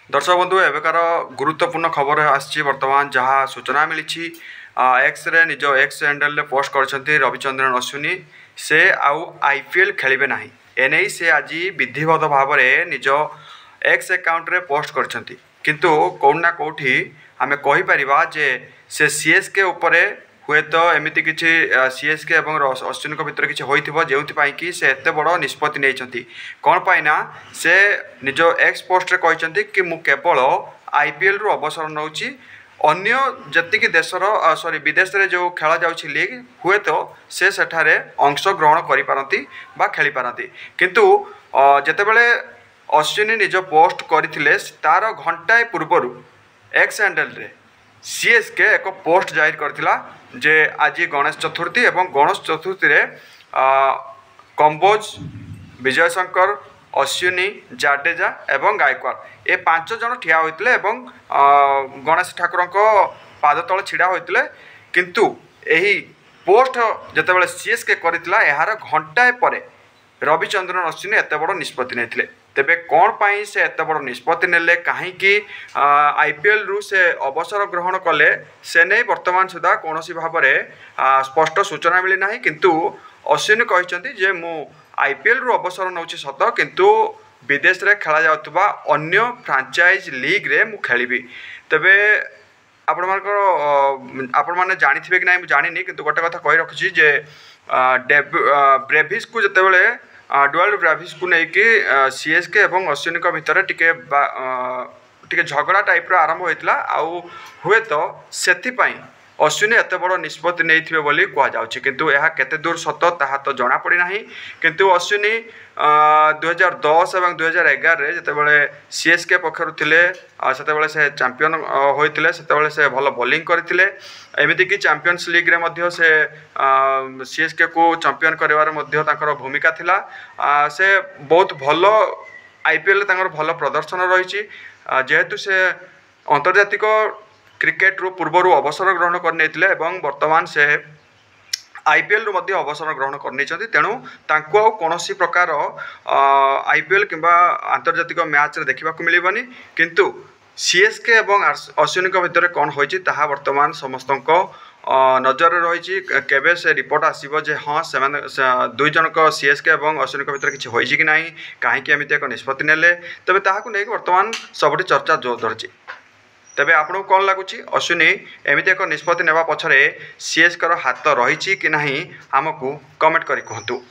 दर्शक बंधु एवेकार गुरुत्वपूर्ण खबर आसी बर्तमान जहाँ सूचना मिली एक्स रे निज एक्स हैंडल पोस्ट कर रविचंद्रन अश्विनी से आउ आईपीएल खेलिबे नाही एने से आज विधिवत भाव में निज एक्स अकाउंट रे पोस्ट करछंती किंतु कौना कौटी आमे कहि परिबा जे से सीएसके उपरे हुए तो एमती किसी सीएसके और अश्विन भितर किसी होइथिबो जेउथि कि से एते बड़ निष्पत्ति नहीं कौन पाइना से निज एक्स पोस्ट रे कहते कि मु केवल आईपीएल रु अवसर नौची अन्य जतिक देशर सॉरी विदेश रे जो खेला जाउछि लीग हुए तो से सेठारे अंश ग्रहण करि पारंती बा खेली पारंती किंतु जेतेबेले अश्विनी निज पोस्ट करथिले तार घंटाए पूर्वरु एक्स हैंडल रे सीएसके एक पोस्ट जाहिर करथिला जे आज गणेश चतुर्थी एवं गणेश चतुर्थी रे कंबोज विजय शंकर अश्विनी जाडेजा एवं गायकवाड़ ए 5 जन ठिया होइतले एवं गणेश ठाकुर पाद तले छिड़ा होइतले किंतु एही पोस्ट जेतेबेले सीएसके करथिला एहार घंटाए परे रविचंद्रन अश्विनी एते बड़ निष्पत्ति नेथिले तेबे कौन पाई से एत बड़ निष्पत्ति नेले कहीं आईपीएल रु से अवसर ग्रहण कले से नहीं वर्तमान सुधा कौन भाव में स्पष्ट सूचना मिली ना किंतु अश्विनी कहते जे मु आईपीएल रु अवसर नौछि सत किंतु विदेश रे खेला जाउतबा अन्य फ्रांचाइज लीग रे मु खेलिबी तेबे आपण माने जानिथिबे कि नहीं जानिनी किंतु गोटे कथा कहि रखुछि जे ब्रेविस को जेतेबेले डुआल ब्रेविस को लेकिन सीएसके और अश्विनी भितर टिके झगड़ा टाइप रो आरंभ होइतला आउ हुए तो सेथिपाई अश्विनी एत बड़ निष्पत्ति नहीं बोली कहुच्छे किंतु यह केते दूर सत ताहा तो जना पड़ी ना किंतु अश्विनी 2010 और 2011 रे जेतेबेले सीएसके पक्षरु थिले सेतेबेले से चैंपियन होइतिले सेतेबेले से भल बॉलिंग करथिले एमिति कि चैंपियंस लीग रे मध्य से सीएसके को चैंपियन करिवार मध्य तांकर भूमिका थिला से बहुत भल आईपीएल तांकर भल प्रदर्शन रही जेहेतु से अंतर्जातिक क्रिकेट रु पूर्वर अवसर ग्रहण करने वर्तमान से आईपीएल रु मध्य अवसर ग्रहण करने तेणु तांको आउ कोनोसी प्रकार आईपीएल किंबा आंतर्जातिक मैच रे देखा मिलबनी किंतु सीएसके और अश्विनी भितर कौन होइछि ताहा वर्तमान समस्त नजर रही केबे से रिपोर्ट आसीबो जे हाँ से दुई जनक सीएसके और अश्विनी भितर किछि होइछि कि नाही काहेकि एमिति एक निष्पत्ति नेले तबे ताहाकु नै वर्तमान सबठी चर्चा जोर धरछि तेबे आपको कौन लगुच अश्विनी एमती एक निष्पत्ति नेबा पछरे सीएसके हाथ रही कि नहीं आमको कमेंट करी कहतु।